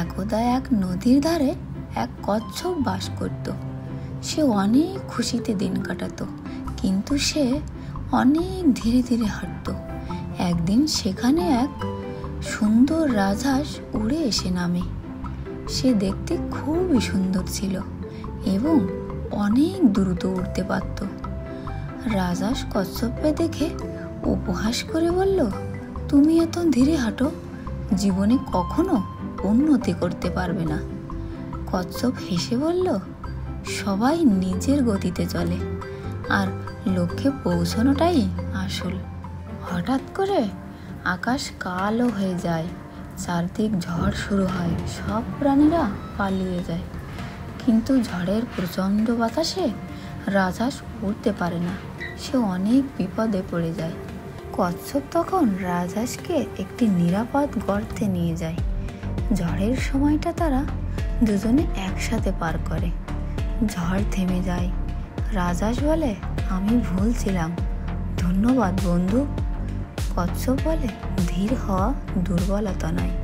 একদা এক নদীর ধারে এক কচ্ছপ বাস করত। সে অনেক খুশিতে দিন কাটাতো, কিন্তু সে অনেক ধীরে ধীরে হাঁটত। একদিন সেখানে এক সুন্দর রাজহাঁস উড়ে এসে নামে। সে দেখতে খুবই সুন্দর ছিল এবং অনেক দ্রুত উড়তে পারত। রাজহাঁস কচ্ছপকে দেখে উপহাস করে বলল, তুমি এত ধীরে হাঁটো, জীবনে কখনো উন্নতি করতে পারবে না। কচ্ছপ হেসে বলল, সবাই নিজের গতিতে চলে, আর লক্ষ্যে পৌঁছানোটাই আসল। হঠাৎ করে আকাশ কালো হয়ে যায়, চারদিক ঝড় শুরু হয়, সব প্রাণীরা পালিয়ে যায়। কিন্তু ঝড়ের প্রচণ্ড বাতাসে রাজহাঁস উড়তে পারে না, সে অনেক বিপদে পড়ে যায়। কচ্ছপ তখন রাজহাঁসকে একটি নিরাপদ গর্তে নিয়ে যায়। ঝড়ের সময়টা তারা দুজনে একসাথে পার করে। ঝড় থেমে যায়। রাজহাঁস বলে, আমি ভুল ছিলাম, ধন্যবাদ বন্ধু। কচ্ছপ বলে, ধীর হওয়া দুর্বলতা নয়,